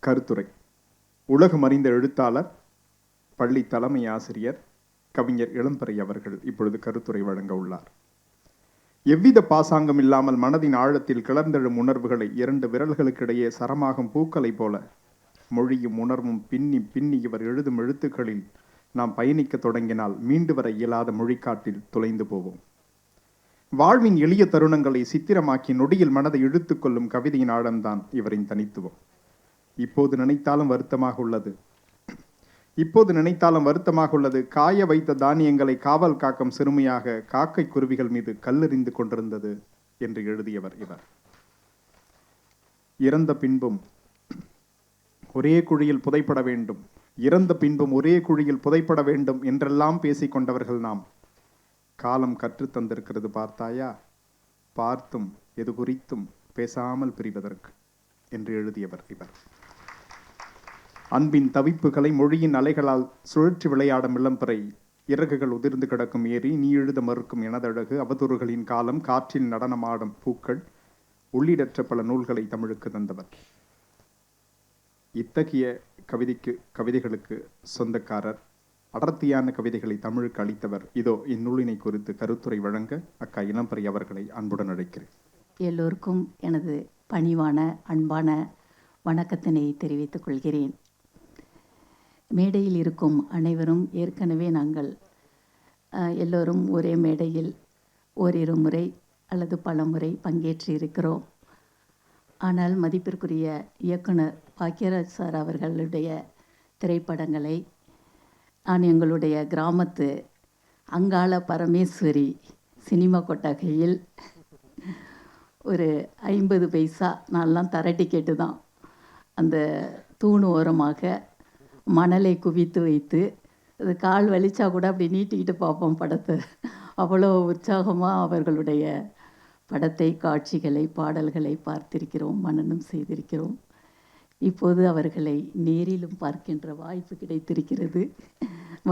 கருத்துரை. உலகம் அறிந்த எழுத்தாளர், பள்ளி தலைமை ஆசிரியர், கவிஞர் இளம்பிறை அவர்கள் இப்பொழுது கருத்துரை வழங்க உள்ளார். எவ்வித பாசாங்கம் இல்லாமல் மனதின் ஆழத்தில் கிளர்ந்தெழும் உணர்வுகளை 2 விரல்களுக்கிடையே சரமாகும் பூக்களை போல மொழியும் உணர்வும் பின்னி பின்னி இவர் எழுதும் எழுத்துக்களில் நாம் பயணிக்க தொடங்கினால் மீண்டு வர இயலாத மொழிக்காட்டில் துளைந்து போவோம். வாழ்வின் எளிய தருணங்களை சித்திரமாக்கி நொடியில் மனதை இழுத்துக் கொள்ளும் கவிதையின் ஆழம்தான் இவரின் தனித்துவம். இப்போது நினைத்தாலும் வருத்தமாக உள்ளது. காய வைத்த தானியங்களை காவல் காக்கும் சிறுமியாக காக்கை குருவிகள் மீது கல்லெறிந்து கொண்டிருந்தது என்று எழுதியவர் இவர். இறந்த பின்பும் ஒரே குழியில் புதைப்பட வேண்டும், இறந்த பின்பும் ஒரே குழியில் புதைப்பட வேண்டும் என்றெல்லாம் பேசிக்கொண்டவர்கள் நாம். காலம் கற்றுத் தந்திருக்கிறது பார்த்தாயா, பார்த்தும் எது குறித்தும் பேசாமல் பிரிவதற்கு என்று எழுதியவர் இவர். அன்பின் தவிப்புகளை மொழியின் அலைகளால் சுழற்றி விளையாடும் இளம்பிறை, இறகுகள் உதிர்ந்து கிடக்கும் ஏரி, நீ எழுத மறுக்கும் எனதழகு, அவதூறுகளின் காலம், காற்றில் நடனமாடும் பூக்கள் உள்ளிடற்ற பல நூல்களை தமிழுக்கு தந்தவர். இத்தகைய கவிதைகளுக்கு சொந்தக்காரர், அடர்த்தியான கவிதைகளை தமிழுக்கு அளித்தவர். இதோ இந்நூலினை குறித்து கருத்துரை வழங்க அக்கா இளம்பிறை அவர்களை அன்புடன் அழைக்கிறேன். எல்லோருக்கும் எனது பணிவான அன்பான வணக்கத்தினை தெரிவித்துக் கொள்கிறேன். மேடையில் இருக்கும் அனைவரும் ஏற்கனவே நாங்கள் எல்லோரும் ஒரே மேடையில் ஓரிரு முறை அல்லது பல முறை பங்கேற்று இருக்கிறோம். ஆனால் மதிப்பிற்குரிய இயக்குனர் பாக்கியராஜ் சார் அவர்களுடைய திரைப்படங்களை நான் எங்களுடைய கிராமத்து அங்காள பரமேஸ்வரி சினிமா கொட்டகையில் ஒரு 50 பைசா நான்லாம் தர டிக்கெட்டு தான் அந்த தூண் ஓரமாக மணலை குவித்து வைத்து அது கால் வலிச்சா கூட அப்படி நீட்டிக்கிட்டு பார்ப்போம் படத்தை. அவ்வளோ உற்சாகமாக அவர்களுடைய படத்தை, காட்சிகளை, பாடல்களை பார்த்திருக்கிறோம், மனனம் செய்திருக்கிறோம். இப்போது அவர்களை நேரிலும் பார்க்கின்ற வாய்ப்பு கிடைத்திருக்கிறது.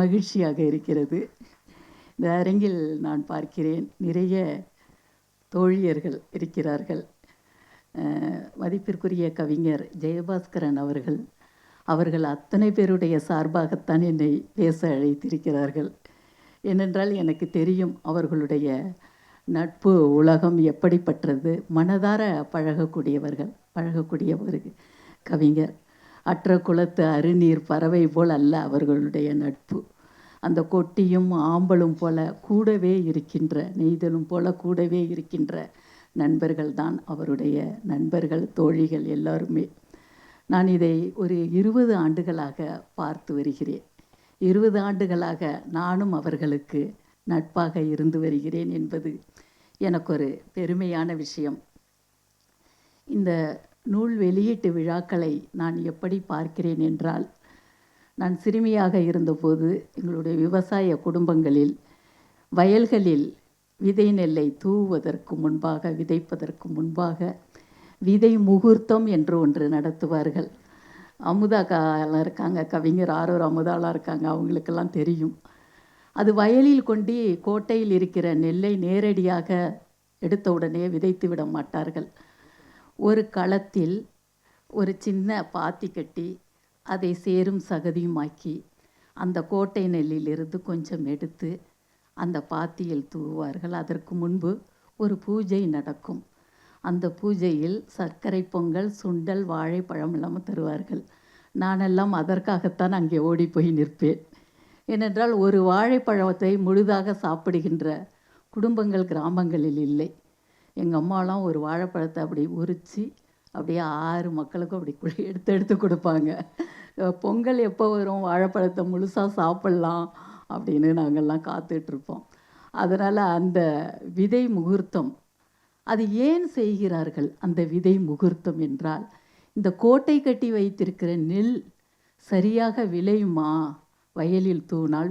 மகிழ்ச்சியாக இருக்கிறது. இந்த அரங்கில் நான் பார்க்கிறேன் நிறைய தோழியர்கள் இருக்கிறார்கள். மதிப்பிற்குரிய கவிஞர் ஜெயபாஸ்கரன் அவர்கள் அத்தனை பேருடைய சார்பாகத்தான் என்னை பேச அழைத்திருக்கிறார்கள். ஏனென்றால் எனக்கு தெரியும் அவர்களுடைய நட்பு உலகம் எப்படிப்பட்டது. மனதார பழகக்கூடிய ஒரு கவிஞர். அற்ற குலத்து அருநீர் பறவை போல் அல்ல அவர்களுடைய நட்பு. அந்த கொட்டியும் ஆம்பலும் போல கூடவே இருக்கின்ற, நெய்தலும் போல கூடவே இருக்கின்ற நண்பர்கள் தான் அவருடைய நண்பர்கள், தோழிகள் எல்லாருமே. நான் இதை ஒரு 20 ஆண்டுகளாக பார்த்து வருகிறேன். 20 ஆண்டுகளாக நானும் அவர்களுக்கு நட்பாக இருந்து வருகிறேன் என்பது எனக்கு ஒரு பெருமையான விஷயம். இந்த நூல் வெளியீட்டு விழாக்களை நான் எப்படி பார்க்கிறேன் என்றால், நான் சிறுமியாக இருந்தபோது எங்களுடைய விவசாய குடும்பங்களில் வயல்களில் விதை நெல்லை தூவுவதற்கு முன்பாக, விதைப்பதற்கு முன்பாக விதை முகூர்த்தம் என்று ஒன்று நடத்துவார்கள். அமுதாலாம் இருக்காங்க, கவிஞர் ஆரூர் அமுதாலாம் இருக்காங்க, அவங்களுக்கெல்லாம் தெரியும். அது வயலில் கொண்டு கோட்டையில் இருக்கிற நெல்லை நேரடியாக எடுத்த உடனே விதைத்து விட மாட்டார்கள். ஒரு களத்தில் ஒரு சின்ன பாத்தி கட்டி அதை சேரும் சகதியுமாக்கி அந்த கோட்டை நெல்லிலிருந்து கொஞ்சம் எடுத்து அந்த பாத்தியில் தூவுவார்கள். அதற்கு முன்பு ஒரு பூஜை நடக்கும். அந்த பூஜையில் சர்க்கரை பொங்கல், சுண்டல், வாழைப்பழம் எல்லாம் தருவார்கள். நானெல்லாம் அதற்காகத்தான் அங்கே ஓடி போய் நிற்பேன். ஏனென்றால் ஒரு வாழைப்பழத்தை முழுதாக சாப்பிடுகின்ற குடும்பங்கள் கிராமங்களில் இல்லை. எங்கள் அம்மாலாம் ஒரு வாழைப்பழத்தை அப்படி உரித்து அப்படியே 6 மக்களுக்கும் அப்படி எடுத்து கொடுப்பாங்க. பொங்கல் எப்போ வரும், வாழைப்பழத்தை முழுசாக சாப்பிட்லாம் அப்படின்னு நாங்கள்லாம் காத்துட்ருப்போம். அதனால் அந்த விதை முகூர்த்தம், அது ஏன் செய்கிறார்கள் அந்த விதை முகூர்த்தம் என்றால், இந்த கோட்டை கட்டி வைத்திருக்கிற நெல் சரியாக விளையுமா வயலில் தூணால்,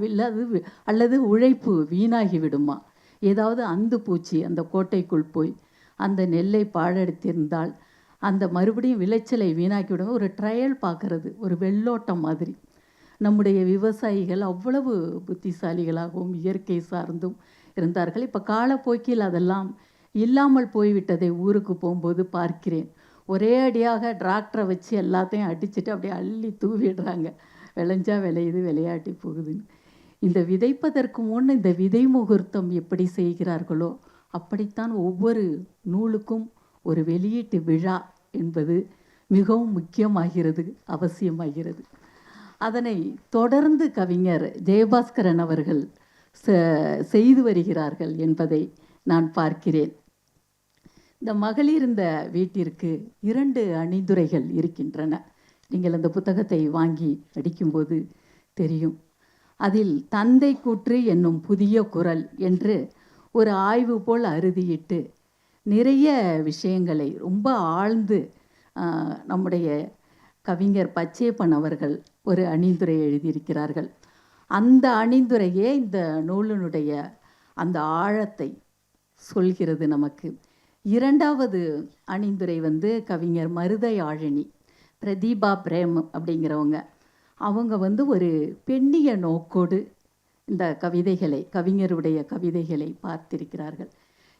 அல்லது உழைப்பு வீணாகி விடுமா, ஏதாவது அந்து பூச்சி அந்த கோட்டைக்குள் போய் அந்த நெல்லை பாழடித்திருந்தால் அந்த மறுபடியும் விளைச்சலை வீணாக்கி விடும். ஒரு ட்ரையல் பார்க்கறது, ஒரு வெள்ளோட்டம் மாதிரி. நம்முடைய விவசாயிகள் அவ்வளவு புத்திசாலிகளாகவும் இயற்கை சார்ந்தும் இருந்தார்கள். இப்போ காலப்போக்கில் அதெல்லாம் இல்லாமல் போய்விட்டதை ஊருக்கு போகும்போது பார்க்கிறேன். ஒரே அடியாக டிராக்டரை வச்சு எல்லாத்தையும் அடிச்சுட்டு அப்படியே அள்ளி தூவிடுறாங்க. விளைஞ்சா விளையுது, விளையாட்டி போகுதுன்னு. இந்த விதைப்பதற்கு முன் இந்த விதை முகூர்த்தம் எப்படி செய்கிறார்களோ அப்படித்தான் ஒவ்வொரு நூலுக்கும் ஒரு வெளியீட்டு விழா என்பது மிகவும் முக்கியமாகிறது, அவசியமாகிறது. அதனை தொடர்ந்து கவிஞர் ஜெயபாஸ்கரன் அவர்கள் செய்து வருகிறார்கள் என்பதை நான் பார்க்கிறேன். இந்த மகளிர் இந்த வீட்டிற்கு 2 அணிந்துரைகள் இருக்கின்றன. நீங்கள் அந்த புத்தகத்தை வாங்கி படிக்கும்போது தெரியும். அதில் தந்தை கூற்று என்னும் புதிய குரல் என்று ஒரு ஆய்வு போல் அறுதியிட்டு நிறைய விஷயங்களை ரொம்ப ஆழ்ந்து நம்முடைய கவிஞர் பச்சையப்பன் அவர்கள் ஒரு அணிந்துரை எழுதியிருக்கிறார்கள். அந்த அணிந்துரையே இந்த நூலினுடைய அந்த ஆழத்தை சொல்கிறது நமக்கு. 2வது அணிந்துரை கவிஞர் மருதையாழினி, பிரதீபா பிரேம் அப்படிங்கிறவங்க. அவங்க ஒரு பெண்ணிய நோக்கோடு இந்த கவிஞருடைய கவிதைகளை பார்த்திருக்கிறார்கள்.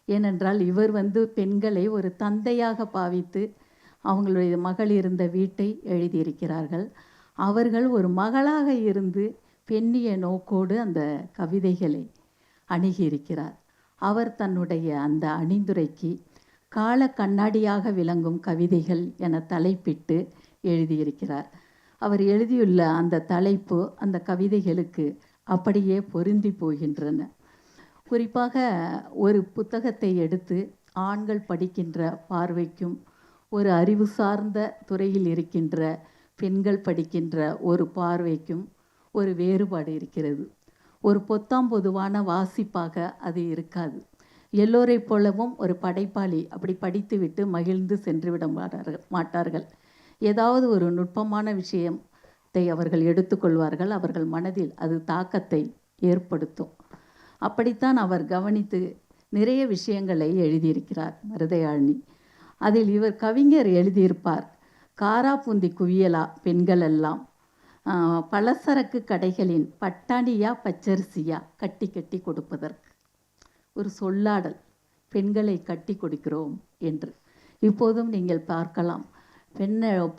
ஏனென்றால் இவர் பெண்களை ஒரு தந்தையாக பாவித்து அவங்களுடைய மகள் இருந்த வீட்டை எழுதியிருக்கிறார்கள். அவர்கள் ஒரு மகளாக இருந்து பெண்ணிய நோக்கோடு அந்த கவிதைகளை அணுகியிருக்கிறார். அவர் தன்னுடைய அந்த அணிந்துரைக்கு கால கண்ணாடியாக விளங்கும் கவிதைகள் என தலைப்பிட்டு எழுதியிருக்கிறார். அவர் எழுதியுள்ள அந்த தலைப்பு அந்த கவிதைகளுக்கு அப்படியே பொருந்தி போகின்றன. குறிப்பாக ஒரு புத்தகத்தை எடுத்து ஆண்கள் படிக்கின்ற பார்வைக்கும் ஒரு அறிவு சார்ந்த துறையில் இருக்கின்ற பெண்கள் படிக்கின்ற ஒரு பார்வைக்கும் ஒரு வேறுபாடு இருக்கிறது. ஒரு பொத்தாம் பொதுவான வாசிப்பாக அது இருக்காது. எல்லோரை போலவும் ஒரு படைப்பாளி அப்படி படித்துவிட்டு மகிழ்ந்து சென்றுவிட மாட்டார்கள். ஏதாவது ஒரு நுட்பமான விஷயத்தை அவர்கள் எடுத்துக்கொள்வார்கள். அவர்கள் மனதில் அது தாக்கத்தை ஏற்படுத்தும். அப்படித்தான் அவர் கவனித்து நிறைய விஷயங்களை எழுதியிருக்கிறார் மருதையாழினி. அதில் இவர் கவிஞர் எழுதியிருப்பார், காராபூந்தி குவியலா பெண்கள் எல்லாம், பலசரக்கு கடைகளின் பட்டாணியா பச்சரிசியா கட்டி கட்டி கொடுப்பதற்கு. ஒரு சொல்லாடல், பெண்களை கட்டி கொடுக்கிறோம் என்று. இப்போதும் நீங்கள் பார்க்கலாம்,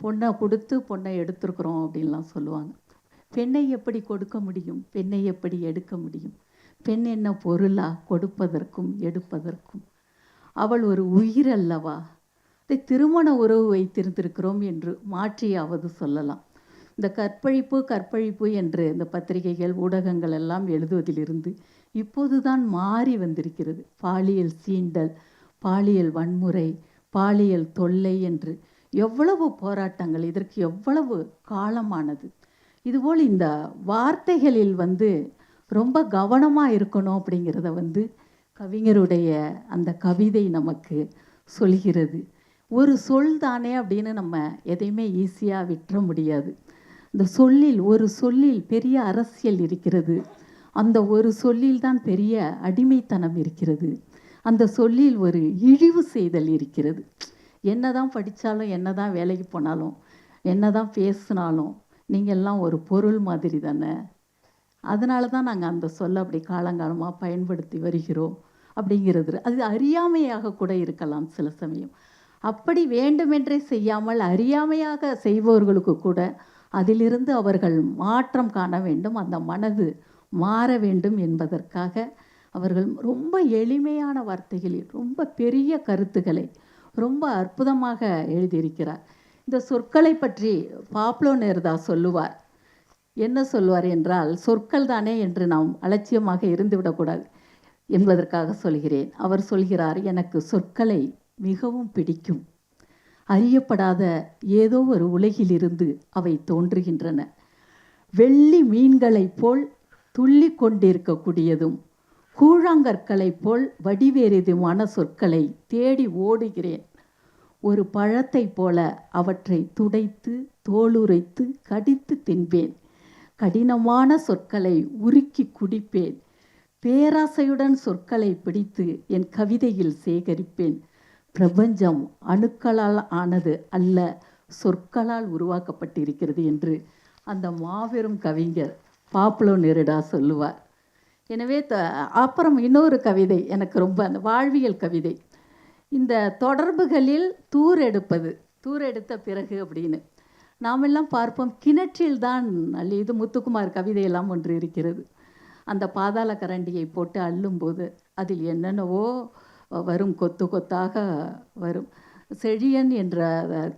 பொண்ணை கொடுத்து பொண்ணை எடுத்துருக்குறோம் அப்படின்லாம் சொல்லுவாங்க. பெண்ணை எப்படி கொடுக்க முடியும், பெண்ணை எப்படி எடுக்க முடியும்? பெண் என்ன பொருளா கொடுப்பதற்கும் எடுப்பதற்கும்? அவள் ஒரு உயிர் அல்லவா? இதை திருமண உறவு வைத்திருந்திருக்கிறோம் என்று மாற்றியாவது சொல்லலாம். இந்த கற்பழிப்பு என்று இந்த பத்திரிகைகள் ஊடகங்கள் எல்லாம் எழுதுவதிலிருந்து இப்போதுதான் மாறி வந்திருக்கிறது. பாலியல் சீண்டல், பாலியல் வன்முறை, பாலியல் தொல்லை என்று எவ்வளவு போராட்டங்கள், இதற்கு எவ்வளவு காலமானது. இதுபோல் இந்த வார்த்தைகளில் ரொம்ப கவனமாக இருக்கணும் அப்படிங்கிறத கவிஞருடைய அந்த கவிதை நமக்கு சொல்கிறது. ஒரு சொல் தானே அப்படின்னு நம்ம எதையுமே ஈஸியாக விட்டுற முடியாது. இந்த ஒரு சொல்லில் பெரிய அரசியல் இருக்கிறது. அந்த ஒரு சொல்லில் தான் பெரிய அடிமைத்தனம் இருக்கிறது. அந்த சொல்லில் ஒரு இழிவு செய்தல் இருக்கிறது. என்னதான் படித்தாலும், என்னதான் வேலைக்கு போனாலும், என்னதான் பேசினாலும் நீங்கள்லாம் ஒரு பொருள் மாதிரி தானே. அதனால தான் நாங்கள் அந்த சொல்லை அப்படி காலங்காலமாக பயன்படுத்தி வருகிறோம் அப்படிங்கிறது. அது அறியாமையாக கூட இருக்கலாம் சில சமயம். அப்படி வேண்டுமென்றே செய்யாமல் அறியாமையாக செய்பவர்களுக்கு கூட அதிலிருந்து அவர்கள் மாற்றம் காண வேண்டும், அந்த மனது மாற வேண்டும் என்பதற்காக அவர்கள் ரொம்ப எளிமையான வார்த்தைகளில் ரொம்ப பெரிய கருத்துக்களை ரொம்ப அற்புதமாக எழுதியிருக்கிறார். இந்த சொற்களை பற்றி பாப்லோ நேருதா சொல்லுவார். என்ன சொல்வார் என்றால், சொற்கள் தானே என்று நாம் அலட்சியமாக இருந்துவிடக்கூடாது என்பதற்காக சொல்கிறேன். அவர் சொல்கிறார், எனக்கு சொற்களை மிகவும் பிடிக்கும். அறியப்படாத ஏதோ ஒரு உலகிலிருந்து அவை தோன்றுகின்றன. வெள்ளி மீன்களைப் போல் துள்ளி கொண்டிருக்கக்கூடியதும் கூழாங்கற்களைப் போல் வடிவேறியதுமான சொற்களை தேடி ஓடுகிறேன். ஒரு பழத்தைப் போல அவற்றை துடைத்து தோலுரைத்து கடித்து தின்பேன். கடினமான சொற்களை உருக்கி குடிப்பேன். பேராசையுடன் சொற்களை பிடித்து என் கவிதையில் சேகரிப்பேன். பிரபஞ்சம் அணுக்களால் ஆனது அல்ல, சொற்களால் உருவாக்கப்பட்டிருக்கிறது என்று அந்த மாபெரும் கவிஞர் பாப்லோ நெருடா சொல்லுவார். எனவே அப்புறம் இன்னொரு கவிதை எனக்கு ரொம்ப, அந்த வாழ்வியல் கவிதை. இந்த தொடர்புகளில் தூர் எடுப்பது, தூர் எடுத்த பிறகு அப்படின்னு நாமெல்லாம் பார்ப்போம். கிணற்றில் தான் இது முத்துக்குமார் கவிதையெல்லாம் ஒன்று இருக்கிறது. அந்த பாதாள கரண்டியை போட்டு அள்ளும்போது அதில் என்னென்னவோ வரும், கொத்து கொத்தாக வரும். செழியன் என்ற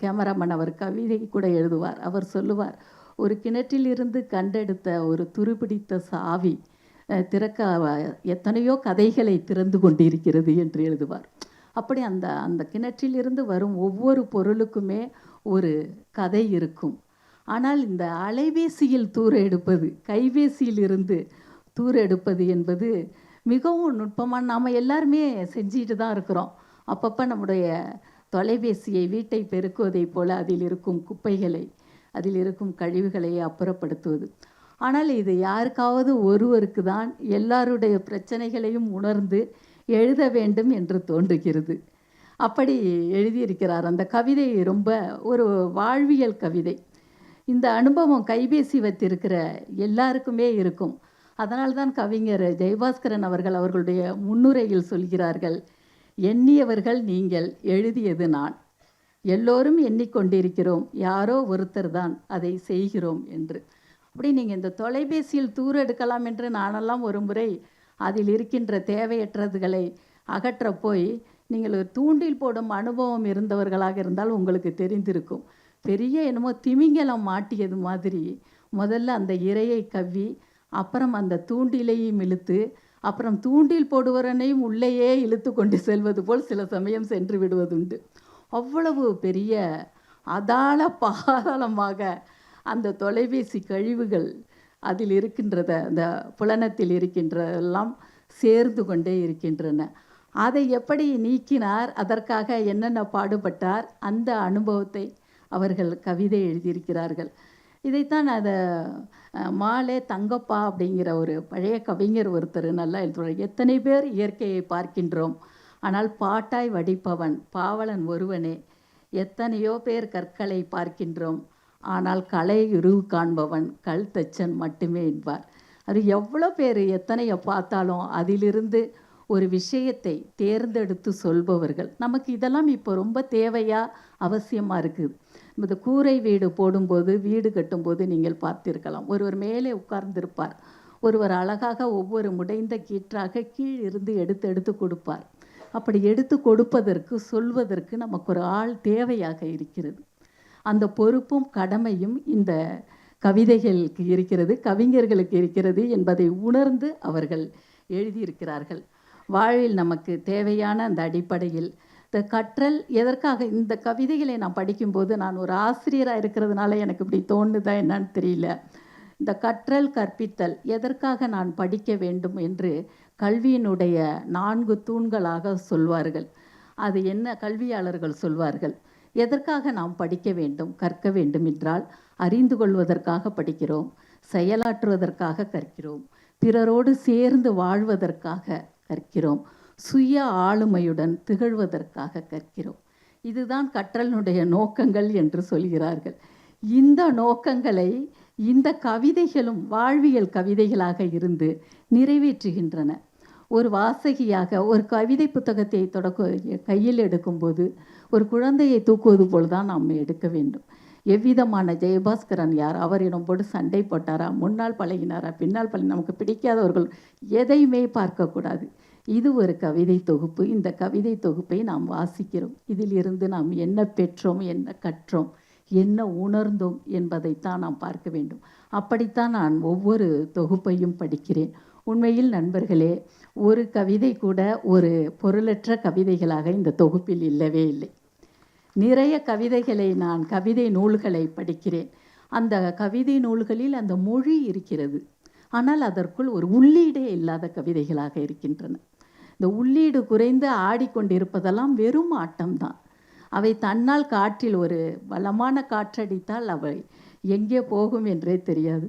கேமராமேன் அவர் கவிதை கூட எழுதுவார். அவர் சொல்லுவார், ஒரு கிணற்றிலிருந்து கண்டெடுத்த ஒரு துருபிடித்த சாவி திறக்க எத்தனையோ கதைகளை திறந்து கொண்டிருக்கிறது என்று எழுதுவார். அப்படி அந்த அந்த கிணற்றிலிருந்து வரும் ஒவ்வொரு பொருளுக்குமே ஒரு கதை இருக்கும். ஆனால் இந்த அலைபேசியில் தூர எடுப்பது, கைபேசியில் இருந்து தூர எடுப்பது என்பது மிகவும் நுட்பமான, நாம் எல்லாருமே செஞ்சிட்டு தான் இருக்கிறோம். அப்பப்போ நம்முடைய தொலைபேசியை வீட்டை பெருக்குவதைப் போல அதில் இருக்கும் குப்பைகளை, அதில் இருக்கும் கழிவுகளை அப்புறப்படுத்துவது. ஆனால் இது யாருக்காவது ஒருவருக்கு தான் எல்லாருடைய பிரச்சனைகளையும் உணர்ந்து எழுத வேண்டும் என்று தோன்றுகிறது. அப்படி எழுதியிருக்கிறார். அந்த கவிதை ரொம்ப ஒரு வாழ்வியல் கவிதை. இந்த அனுபவம் கைபேசி வைத்திருக்கிற எல்லாருக்குமே இருக்கும். அதனால்தான் கவிஞர் ஜெயபாஸ்கரன் அவர்கள் அவர்களுடைய முன்னுரையில் சொல்கிறார்கள், எண்ணியவர்கள் நீங்கள், எழுதியது நான். எல்லோரும் எண்ணிக்கொண்டிருக்கிறோம், யாரோ ஒருத்தர் தான் அதை செய்கிறோம் என்று. அப்படி நீங்கள் இந்த தொலைபேசியில் தூர எடுக்கலாம் என்று நானெல்லாம் ஒரு முறை அதில் இருக்கின்ற தேவையற்றதுகளை அகற்ற போய், நீங்கள் ஒரு தூண்டில் போடும் அனுபவம் இருந்தவர்களாக இருந்தால் உங்களுக்கு தெரிந்திருக்கும். பெரிய என்னமோ திமிங்கலம் மாட்டியது மாதிரி முதல்ல அந்த இரையை கவ்வி, அப்புறம் அந்த தூண்டிலையும் இழுத்து, அப்புறம் தூண்டில் போடுவரனையும் உள்ளேயே இழுத்து கொண்டு செல்வது போல் சில சமயம் சென்று விடுவதுண்டு. அவ்வளவு பெரிய அதாள பாதாளமாக அந்த தொலைபேசி கழிவுகள் அதில் இருக்கின்றத, அந்த புலனத்தில் இருக்கின்றதெல்லாம் சேர்ந்து கொண்டே இருக்கின்றன. அதை எப்படி நீக்கினார், அதற்காக என்னென்ன பாடுபட்டார், அந்த அனுபவத்தை அவர்கள் கவிதை எழுதியிருக்கிறார்கள். இதைத்தான் அதை மாலே தங்கப்பா அப்படிங்கிற ஒரு பழைய கவிஞர் ஒருத்தர் நல்லா எழுதுவார். எத்தனை பேர் இயற்கையை பார்க்கின்றோம், ஆனால் பாட்டாய் வடிப்பவன் பாவலன் ஒருவனே. எத்தனையோ பேர் கற்களை பார்க்கின்றோம், ஆனால் கலை உருவு காண்பவன் கல் தச்சன் மட்டுமே என்பார். அது எவ்வளோ பேர் எத்தனையை பார்த்தாலும் அதிலிருந்து ஒரு விஷயத்தை தேர்ந்தெடுத்து சொல்பவர்கள். நமக்கு இதெல்லாம் இப்போ ரொம்ப தேவையா, அவசியமாக இருக்குது. இந்த கூரை வீடு போடும்போது, வீடு கட்டும்போது நீங்கள் பார்த்திருக்கலாம், ஒருவர் மேலே உட்கார்ந்திருப்பார், ஒருவர் அழகாக ஒவ்வொரு முடைந்த கீற்றாக கீழ் இருந்து எடுத்து எடுத்து கொடுப்பார். அப்படி எடுத்து கொடுப்பதற்கு, சொல்வதற்கு நமக்கு ஒரு ஆள் தேவையாக இருக்கிறது. அந்த பொறுப்பும் கடமையும் இந்த கவிதைகளுக்கு இருக்கிறது, கவிஞர்களுக்கு இருக்கிறது என்பதை உணர்ந்து அவர்கள் எழுதியிருக்கிறார்கள். வாழ்வில் நமக்கு தேவையான அந்த அடிப்படையில் இந்த கற்றல் எதற்காக, இந்த கவிதைகளை நான் படிக்கும்போது, நான் ஒரு ஆசிரியராக இருக்கிறதுனால எனக்கு இப்படி தோணுதா என்னன்னு தெரியல, இந்த கற்றல் கற்பித்தல் எதற்காக நான் படிக்க வேண்டும் என்று கல்வியினுடைய 4 தூண்களாக சொல்வார்கள். அது என்ன கல்வியாளர்கள் சொல்வார்கள். எதற்காக நாம் படிக்க வேண்டும், கற்க வேண்டும் என்றால், அறிந்து கொள்வதற்காக படிக்கிறோம், செயலாற்றுவதற்காக கற்கிறோம், பிறரோடு சேர்ந்து வாழ்வதற்காக கற்கிறோம், சுய ஆளுமையுடன் திகழ்வதற்காக கற்கிறோம். இதுதான் கற்றலினுடைய நோக்கங்கள் என்று சொல்கிறார்கள். இந்த நோக்கங்களை இந்த கவிதைகளும் வாழ்வியல் கவிதைகளாக இருந்து நிறைவேற்றுகின்றன. ஒரு வாசகியாக ஒரு கவிதை புத்தகத்தை கையில் எடுக்கும்போது ஒரு குழந்தையை தூக்குவது போல் தான் நாம் எடுக்க வேண்டும். எவ்விதமான ஜெயபாஸ்கரன் யார், அவர் நம்மோடு சண்டை போட்டாரா, முன்னால் பழகினாரா, பின்னால் நமக்கு பிடிக்காதவர்கள் எதையுமே பார்க்கக்கூடாது. இது ஒரு கவிதை தொகுப்பு. இந்த கவிதை தொகுப்பை நாம் வாசிக்கிறோம். இதில் இருந்து நாம் என்ன பெற்றோம், என்ன கற்றோம், என்ன உணர்ந்தோம் என்பதைத்தான் நாம் பார்க்க வேண்டும். அப்படித்தான் நான் ஒவ்வொரு தொகுப்பையும் படிக்கிறேன். உண்மையில் நண்பர்களே, ஒரு கவிதை கூட ஒரு பொருளற்ற கவிதைகளாக இந்த தொகுப்பில் இல்லவே இல்லை. நிறைய கவிதைகளை, நான் கவிதை நூல்களை படிக்கிறேன். அந்த கவிதை நூல்களில் அந்த மொழி இருக்கிறது, ஆனால் அதற்குள் ஒரு உள்ளீடே இல்லாத கவிதைகளாக இருக்கின்றன. இந்த உள்ளீடு குறைந்து ஆடிக்கொண்டிருப்பதெல்லாம் வெறும் ஆட்டம்தான். அவை தன்னால் காற்றில் ஒரு பலமான காற்றடித்தால் அவை எங்கே போகும் என்றே தெரியாது.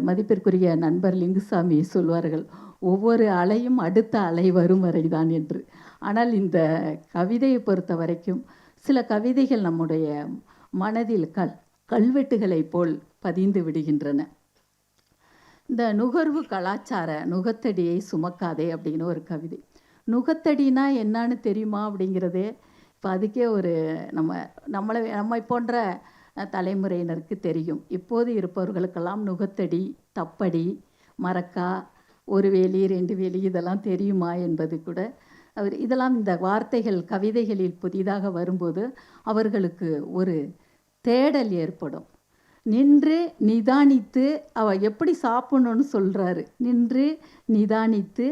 மதிப்பிற்குரிய நண்பர் லிங்குசாமி சொல்வார்கள், ஒவ்வொரு அலையும் அடுத்த அலை வரும் வரைதான் என்று. ஆனால் இந்த கவிதையை பொறுத்த வரைக்கும் சில கவிதைகள் நம்முடைய மனதில் கல்வெட்டுகளை போல் பதிந்து விடுகின்றன. இந்த நுகர்வு கலாச்சார நுகத்தடியை சுமக்காதே அப்படின்னு ஒரு கவிதை. நுகத்தடினா என்னன்னு தெரியுமா அப்படிங்கிறதே இப்போ அதுக்கே ஒரு நம்மை போன்ற தலைமுறையினருக்கு தெரியும். இப்போது இருப்பவர்களுக்கெல்லாம் நுகத்தடி, தப்படி, மரக்கா, ஒரு வேலி, 2 வேலி இதெல்லாம் தெரியுமா என்பது கூட இதெல்லாம் இந்த வார்த்தைகள் கவிதைகளில் புதிதாக வரும்போது அவர்களுக்கு ஒரு தேடல் ஏற்படும். நின்று நிதானித்து எப்படி சாப்பிடணும்னு சொல்கிறாரு. நின்று நிதானித்து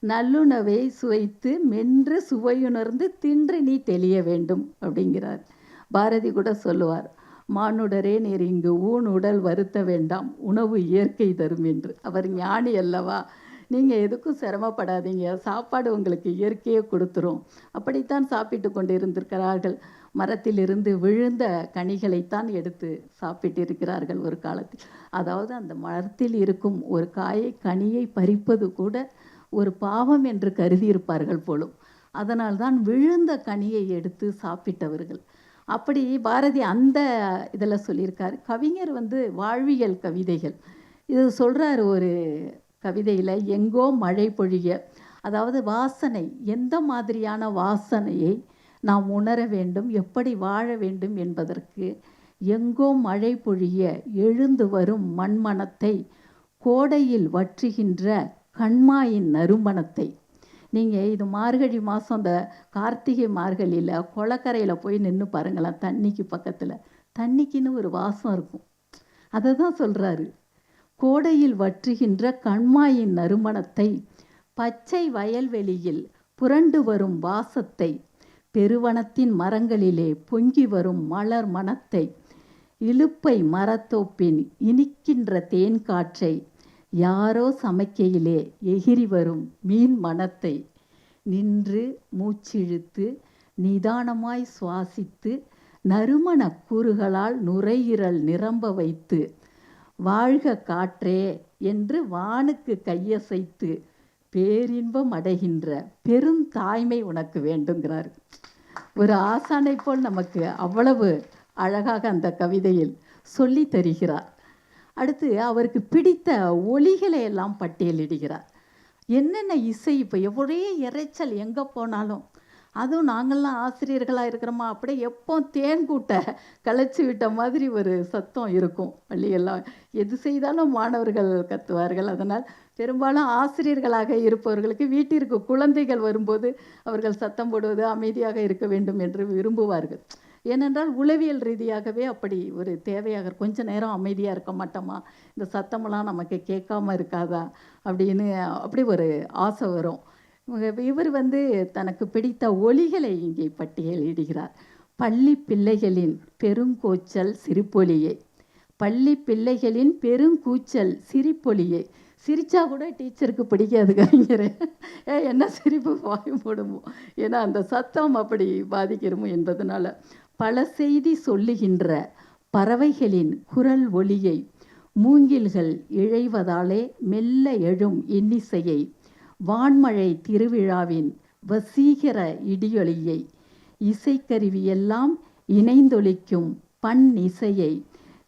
நல்லுணவை சுவைத்து மென்று சுவையுணர்ந்து தின்று நீ தெளிய வேண்டும் அப்படிங்கிறார். பாரதி கூட சொல்லுவார், மானுடரே நீர் இங்கு ஊன் உடல் வருத்த வேண்டாம், உணவு இயற்கை தரும் என்று. அவர் ஞானி அல்லவா, நீங்கள் எதுக்கும் சிரமப்படாதீங்க, சாப்பாடு உங்களுக்கு இயற்கையே கொடுத்துரும். அப்படித்தான் சாப்பிட்டு கொண்டு இருந்திருக்கிறார்கள். மரத்திலிருந்து விழுந்த கனிகளைத்தான் எடுத்து சாப்பிட்டு இருக்கிறார்கள் ஒரு காலத்தில். அதாவது அந்த மரத்தில் இருக்கும் ஒரு கனியை பறிப்பது கூட ஒரு பாவம் என்று கருதியிருப்பார்கள் போலும். அதனால்தான் விழுந்த கனியை எடுத்து சாப்பிட்டவர்கள். அப்படி பாரதி அந்த இதில் சொல்லியிருக்காரு. கவிஞர் வாழ்வியல் கவிதைகள் இது சொல்கிறார் ஒரு கவிதையில், எங்கோ மழை பொழிய. அதாவது வாசனை, எந்த மாதிரியான வாசனையை நாம் உணர வேண்டும், எப்படி வாழ வேண்டும் என்பதற்கு எங்கோ மழை பொழிய எழுந்து வரும் மண்மணத்தை, கோடையில் வற்றுகின்ற கண்மாயின் நறுமணத்தை. நீங்கள் இது மார்கழி மாதம் அந்த கார்த்திகை மார்கழியில் குளக்கரையில் போய் நின்று பாருங்களேன், தண்ணிக்கு பக்கத்தில் தண்ணிக்குன்னு ஒரு வாசம் இருக்கும். அதை தான் சொல்கிறாரு. கோடையில் வற்றுகின்ற கண்மாயின் நறுமணத்தை, பச்சை வயல்வெளியில் புரண்டு வரும் வாசத்தை, பெருவனத்தின் மரங்களிலே பொங்கி வரும் மலர் மணத்தை, இலுப்பை மரத்தோப்பின் இனிக்கின்ற தேன் காற்றை, யாரோ சமைக்கையிலே எகிரி வரும் மீன் மணத்தை, நின்று மூச்சிழுத்து நிதானமாய் சுவாசித்து நறுமண கூறுகளால் நுரையீரல் நிரம்ப வைத்து, வாழ்க காற்றே என்று வானுக்கு கையசைத்து பேரின்பம் அடைகின்ற பெருந்தாய்மை உனக்கு வேண்டுங்கிறார். ஒரு ஆசானை போல் நமக்கு அவ்வளவு அழகாக அந்த கவிதையில் சொல்லி தருகிறார். அடுத்து அவருக்கு பிடித்த ஒலிகளை எல்லாம் பட்டியலிடுகிறார். என்னென்ன இசை, இப்போ ஒரே இறைச்சல் எங்கே போனாலும், அதுவும் நாங்கள்லாம் ஆசிரியர்களாக இருக்கிறோமா, அப்படியே எப்போ தேன் கூட்டை கலைச்சி விட்ட மாதிரி ஒரு சத்தம் இருக்கும் பள்ளியெல்லாம். எது செய்தாலும் மாணவர்கள் கத்துவார்கள். அதனால் பெரும்பாலும் ஆசிரியர்களாக இருப்பவர்களுக்கு வீட்டிற்கு குழந்தைகள் வரும்போது அவர்கள் சத்தம் போடுவது, அமைதியாக இருக்க வேண்டும் என்று விரும்புவார்கள். ஏனென்றால் உளவியல் ரீதியாகவே அப்படி ஒரு தேவையாக, கொஞ்ச நேரம் அமைதியாக இருக்க மாட்டோமா, இந்த சத்தமெல்லாம் நமக்கு கேட்காம இருக்காதா அப்படின்னு அப்படி ஒரு ஆசை வரும். இவர் தனக்கு பிடித்த ஒலிகளை இங்கே பட்டியலிடுகிறார். பள்ளி பிள்ளைகளின் பெருங்கூச்சல் சிரிப்பொலியை, பள்ளி பிள்ளைகளின் பெருங்கூச்சல் சிரிப்பொலியை. சிரித்தா கூட டீச்சருக்கு பிடிக்காது கவிஞரே, என்ன சிரிப்பு வாய் போடுமோ, ஏன்னா அந்த சத்தம் அப்படி பாதிக்கிறோமோ என்பதனால. பல செய்தி சொல்லுகின்ற பறவைகளின் குரல் ஒலியை, மூங்கில்கள் இழைவதாலே மெல்ல எழும் இன்னிசையை, வான்மழை திருவிழாவின் வசீகர இடியொலியை, இசைக்கருவியெல்லாம் இணைந்தொலிக்கும் பண் இசையை,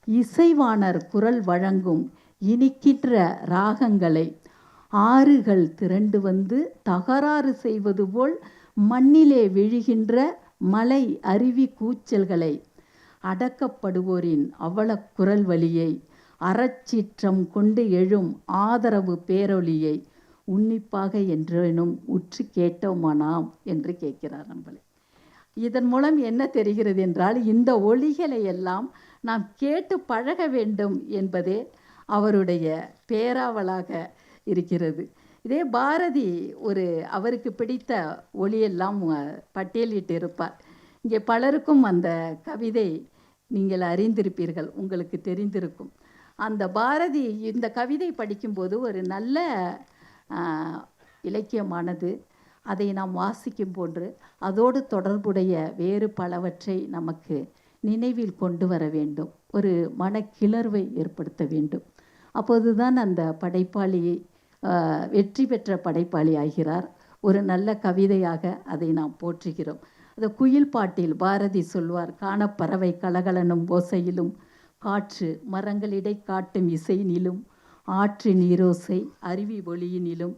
இசைவாணர் குரல் வழங்கும் இனிக்கின்ற ராகங்களை, ஆறுகள் திரண்டு தகராறு செய்வது போல் மண்ணிலே விழுகின்ற மலை அருவி கூச்சல்களை, அடக்கப்படுவோரின் அவல குரல் வலியை, அறச்சீற்றம் கொண்டு எழும் ஆதரவு பேரொலியை உன்னிப்பாக என்றேனும் உற்று கேட்டோமானாம் என்று கேட்கிறார் நம்மளை. இதன் மூலம் என்ன தெரிகிறது என்றால், இந்த ஒலிகளை எல்லாம் நாம் கேட்டு பழக வேண்டும் என்பதே அவருடைய பேராவலாக இருக்கிறது. இதே பாரதி அவருக்கு பிடித்த ஒலியெல்லாம் பட்டியலிட்டு இருப்பார். இங்கே பலருக்கும் அந்த கவிதை நீங்கள் அறிந்திருப்பீர்கள், உங்களுக்கு தெரிந்திருக்கும். அந்த பாரதி இந்த கவிதை படிக்கும்போது ஒரு நல்ல இலக்கியமானது, அதை நாம் வாசிக்கும் போன்று அதோடு தொடர்புடைய வேறு பலவற்றை நமக்கு நினைவில் கொண்டு வர வேண்டும், ஒரு மனக்கிளர்வை ஏற்படுத்த வேண்டும். அப்போதுதான் அந்த படைப்பாளி வெற்றி பெற்ற படைப்பாளி ஆகிறார். ஒரு நல்ல கவிதையாக அதை நாம் போற்றுகிறோம். அந்த குயில் பாட்டில் பாரதி சொல்வார், காணப்பறவை கலகலனும் ஓசையிலும், காற்று மரங்களிடை காட்டும் இசையினிலும், ஆற்று நீரோசை அருவி ஒளியினிலும்,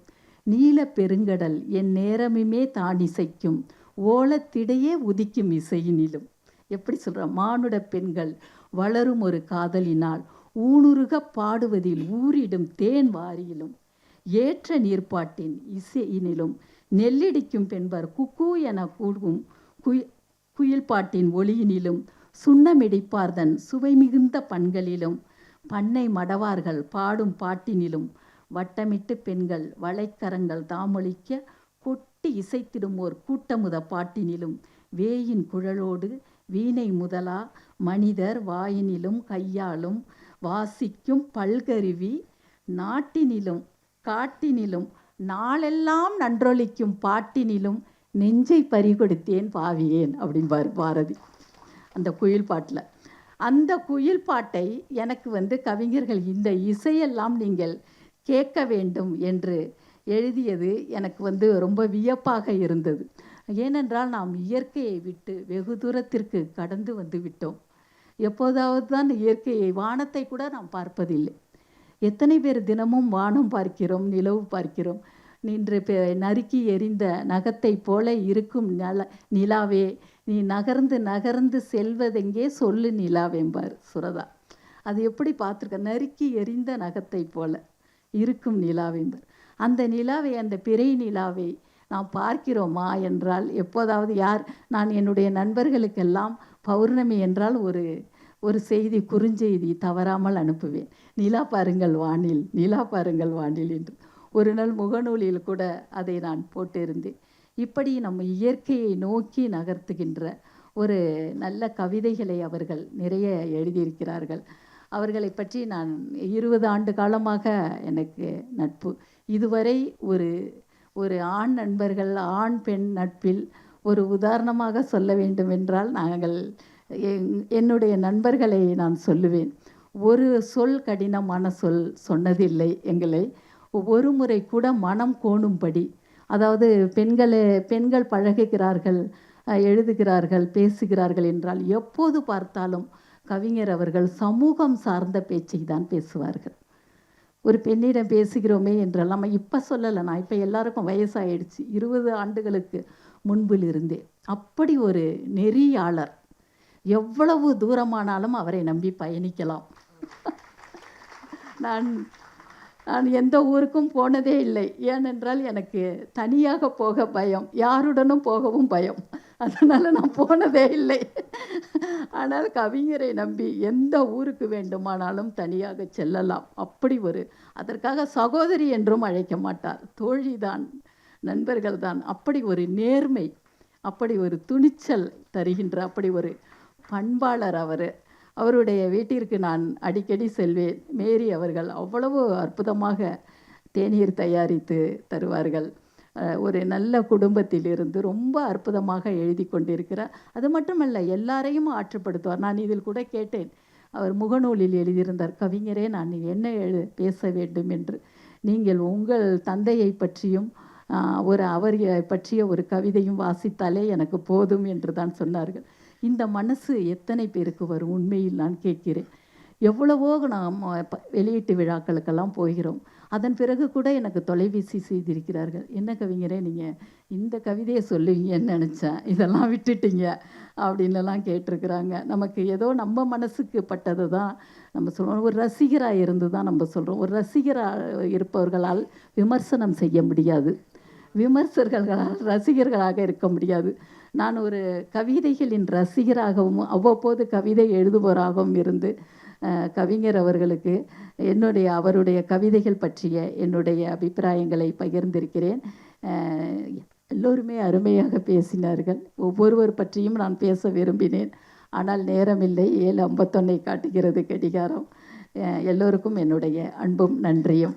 நீல பெருங்கடல் என் நேரமுமே தானிசைக்கும் ஓலத்திடையே உதிக்கும் இசையினிலும். எப்படி சொல்ற, மானுட பெண்கள் வளரும் ஒரு காதலினால் ஊனுருக பாடுவதில் ஊறிடும் தேன் வாரியிலும் ஏற்ற நீர்ப்பாட்டின் இசையினிலும் நெல்லிடிக்கும் பெண்பர் குக்கூ என கூடும் குயில் பாட்டின் ஒளியினிலும் சுண்ணமிடிப்பார்தன் சுவை மிகுந்த பண்களிலும் பண்ணை மடவார்கள் பாடும் பாட்டினிலும் வட்டமிட்டு பெண்கள் வளைக்கரங்கள் தாமொழிக்க கொட்டி இசைத்திடும் ஓர் கூட்டமுத பாட்டினிலும் வேயின் குழலோடு வீணை முதலா மனிதர் வாயினிலும் கையாலும் வாசிக்கும் பல்கருவி நாட்டினிலும் காட்டினிலும் நாளெல்லாம் நன்றொலிக்கும் பாட்டினிலும் நெஞ்சை பறிகொடுத்தேன் பாவியேன் அப்படின்பார் பாரதி அந்த குயில் பாட்டில். அந்த குயில் பாட்டை எனக்கு கவிஞர்கள் இந்த இசையெல்லாம் நீங்கள் கேட்க வேண்டும் என்று எழுதியது எனக்கு ரொம்ப வியப்பாக இருந்தது. ஏனென்றால் நாம் இயற்கையை விட்டு வெகு தூரத்திற்கு கடந்து வந்து விட்டோம். எப்போதாவது தான் இயற்கையை, வானத்தை கூட நாம் பார்ப்பதில்லை. எத்தனை பேர் தினமும் வானம் பார்க்கிறோம், நிலவு பார்க்கிறோம். நின்று நறுக்கி எறிந்த நகத்தை போல இருக்கும் நிலாவே, நீ நகர்ந்து நகர்ந்து செல்வதெங்கே சொல்லு நிலாவேம்பார் சுரதா. அது எப்படி பார்த்துருக்க, நறுக்கி எறிந்த நகத்தை போல இருக்கும் நிலாவேம்பார். அந்த நிலாவை, அந்த பிறை நிலாவை நாம் பார்க்கிறோமா என்றால் எப்போதாவது நான் என்னுடைய நண்பர்களுக்கெல்லாம் பௌர்ணமி என்றால் ஒரு செய்தி, குறுஞ்செய்தி தவறாமல் அனுப்புவேன். நிலா பாருங்கள் வானில், நிலா பாருங்கள் வானில் என்று. ஒரு நாள் முகநூலில் கூட அதை நான் போட்டிருந்தேன். இப்படி நம்ம இயற்கையை நோக்கி நகர்த்துகின்ற ஒரு நல்ல கவிதைகளை அவர்கள் நிறைய எழுதியிருக்கிறார்கள். அவர்களை பற்றி நான் 20 ஆண்டு காலமாக எனக்கு நட்பு. இதுவரை ஒரு ஆண் நண்பர்கள், ஆண் பெண் நட்பில் ஒரு உதாரணமாக சொல்ல வேண்டும் என்றால் என்னுடைய நண்பர்களை நான் சொல்லுவேன். ஒரு சொல் கடினமான சொல் சொன்னதில்லை எங்களை. ஒரு முறை கூட மனம் கோணும்படி, அதாவது பெண்கள் பழகுகிறார்கள், எழுதுகிறார்கள், பேசுகிறார்கள் என்றால் எப்போது பார்த்தாலும் கவிஞர் அவர்கள் சமூகம் சார்ந்த பேச்சை தான் பேசுவார்கள். ஒரு பெண்ணிடம் பேசுகிறோமே என்றெல்லாம் நம்ம இப்போ சொல்லலை, நான் இப்போ எல்லாருக்கும் வயசாகிடுச்சு, 20 ஆண்டுகளுக்கு முன்பில் இருந்தே. அப்படி ஒரு நெறியாளர், எவ்வளவு தூரமானாலும் அவரை நம்பி பயணிக்கலாம். நான் எந்த ஊருக்கும் போனதே இல்லை. ஏனென்றால் எனக்கு தனியாக போக பயம், யாருடனும் போகவும் பயம். அதனால் நான் போனதே இல்லை. ஆனால் கவிஞரை நம்பி எந்த ஊருக்கு வேண்டுமானாலும் தனியாக செல்லலாம். அப்படி அதற்காக சகோதரி என்றும் அழைக்க மாட்டார், தோழிதான், நண்பர்கள் தான். அப்படி ஒரு நேர்மை, அப்படி ஒரு துணிச்சல் தருகின்ற அப்படி ஒரு பண்பாளர் அவர். அவருடைய வீட்டிற்கு நான் அடிக்கடி செல்வேன். மேரி அவர்கள் அவ்வளவு அற்புதமாக தேநீர் தயாரித்து தருவார்கள். ஒரு நல்ல குடும்பத்திலிருந்து ரொம்ப அற்புதமாக எழுதி கொண்டிருக்கிறார். அது மட்டுமல்ல, எல்லாரையும் ஆற்றுப்படுத்துவார். நான் இதில் கூட கேட்டேன், அவர் முகநூலில் எழுதியிருந்தார், கவிஞரே நான் என்ன பேச வேண்டும் என்று. நீங்கள் உங்கள் தந்தையை பற்றியும் அவர் பற்றிய ஒரு கவிதையும் வாசித்தாலே எனக்கு போதும் என்று தான் சொன்னார்கள். இந்த மனசு எத்தனை பேருக்கு வரும்? உண்மையில் நான் கேட்கிறேன். எவ்வளவோ நாம் வெளியீட்டு விழாக்களுக்கெல்லாம் போகிறோம். அதன் பிறகு கூட எனக்கு தொலைபேசி செய்திருக்கிறார்கள், என்ன கவிஞரே நீங்கள் இந்த கவிதையை சொல்லுவீங்கன்னு நினச்சேன், இதெல்லாம் விட்டுட்டீங்க அப்படின்லாம் கேட்டிருக்கிறாங்க. நமக்கு ஏதோ நம்ம மனசுக்கு பட்டது தான் நம்ம சொல்கிறோம். ஒரு ரசிகராக இருந்து தான் நம்ம சொல்கிறோம். ஒரு ரசிகராக இருப்பவர்களால் விமர்சனம் செய்ய முடியாது, விமர்சகர்களால் ரசிகர்களாக இருக்க முடியாது. நான் ஒரு கவிதைகளின் ரசிகராகவும் அவ்வப்போது கவிதை எழுதுபவராகவும் இருந்து கவிஞர் அவர்களுக்கு அவருடைய கவிதைகள் பற்றிய என்னுடைய அபிப்பிராயங்களை பகிர்ந்திருக்கிறேன். எல்லோருமே அருமையாக பேசினார்கள். ஒவ்வொருவர் பற்றியும் நான் பேச விரும்பினேன், ஆனால் நேரமில்லை. 7:51 காட்டுகிறது கடிகாரம். எல்லோருக்கும் என்னுடைய அன்பும் நன்றியும்.